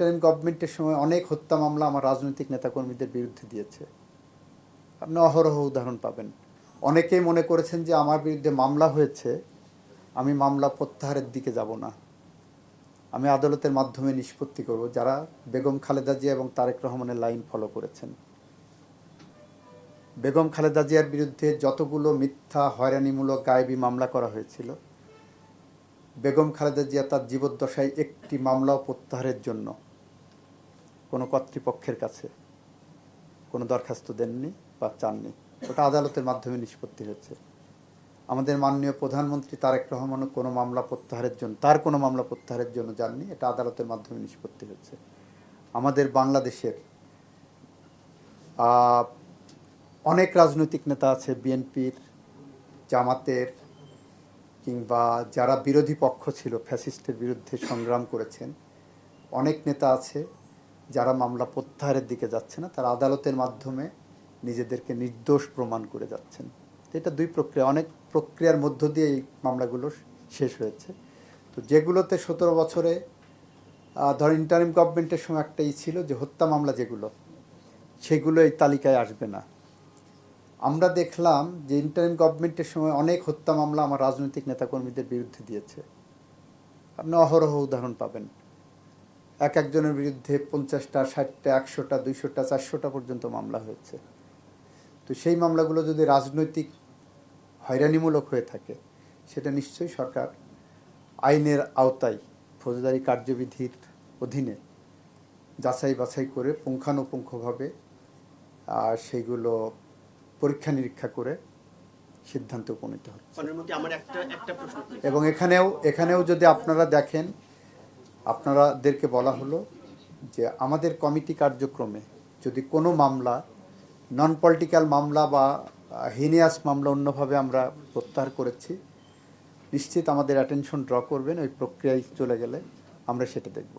Interim গভর্নমেন্টের সময় অনেক হত্যা মামলা আমার রাজনৈতিক নেতাকর্মীদের বিরুদ্ধে দিয়েছে। আপনি অহরহ উদাহরণ পাবেন। অনেকেই মনে করেছেন যে আমার বিরুদ্ধে মামলা হয়েছে, আমি মামলা প্রত্যাহারের দিকে যাব না, আমি আদালতের মাধ্যমে নিষ্পত্তি করব, যারা বেগম খালেদা জিয়া এবং তারেক রহমানের লাইন ফলো করেছেন। বেগম খালেদা জিয়ার বিরুদ্ধে যতগুলো মিথ্যা হয়রানিমূলক গায়েবী মামলা করা হয়েছিল, বেগম খালেদা জিয়া তার জীবদ্দশায় একটি মামলাও প্রত্যাহারের জন্য কোনো কর্তৃপক্ষের কাছে কোনো দরখাস্ত দেননি বা চাননি। ওটা আদালতের মাধ্যমে নিষ্পত্তি হয়েছে। আমাদের মাননীয় প্রধানমন্ত্রী তারেক রহমানও কোনো মামলা প্রত্যাহারের জন্য কোনো মামলা প্রত্যাহারের জন্য যাননি, এটা আদালতের মাধ্যমে নিষ্পত্তি হয়েছে। আমাদের বাংলাদেশের অনেক রাজনৈতিক নেতা আছে, বিএনপির, জামাতের, কিংবা যারা বিরোধী পক্ষ ছিল, ফ্যাসিস্টের বিরুদ্ধে সংগ্রাম করেছেন, অনেক নেতা আছে যারা মামলা প্রত্যাহারের দিকে যাচ্ছে না, তারা আদালতের মাধ্যমে নিজেদেরকে নির্দোষ প্রমাণ করে যাচ্ছেন। এটা দুই প্রক্রিয়া, অনেক প্রক্রিয়ার মধ্য দিয়ে এই মামলাগুলো শেষ হয়েছে। তো যেগুলোতে 17 বছরে ধর ইন্টারিম গভর্নমেন্টের সময় একটাই ছিল যে হত্যা মামলা যেগুলো, সেগুলো এই তালিকায় আসবে না। আমরা দেখলাম যে ইন্টারিম গভর্নমেন্টের সময় অনেক হত্যা মামলা আমার রাজনৈতিক নেতাকর্মীদের বিরুদ্ধে দিয়েছে। আপনি অহরহ উদাহরণ পাবেন। একজনের বিরুদ্ধে 50টা, 60টা, 100টা, 200টা, 400টা পর্যন্ত মামলা হয়েছে। তো সেই মামলাগুলো যদি রাজনৈতিক হয়রানিমূলক হয়ে থাকে, সেটা নিশ্চয়ই সরকার আইনের আওতায় ফৌজদারি কার্যবিধির অধীনে যাচাই বাছাই করে পুঙ্খানুপুঙ্খভাবে সেইগুলো পরীক্ষা নিরীক্ষা করে সিদ্ধান্ত উপনীত হচ্ছে। এবং এখানেও যদি আপনারা দেখেন, আপনাদেরকে বলা হলো যে আমাদের কমিটি কার্যক্রমে যদি কোনো মামলা নন পলিটিক্যাল মামলা বা হিনিয়াস মামলা অন্যভাবে আমরা প্রত্যাহার করেছি, নিশ্চিত আমাদের অ্যাটেনশন ড্র করবেন, ওই প্রক্রিয়ায় চলে গেলে আমরা সেটা দেখব।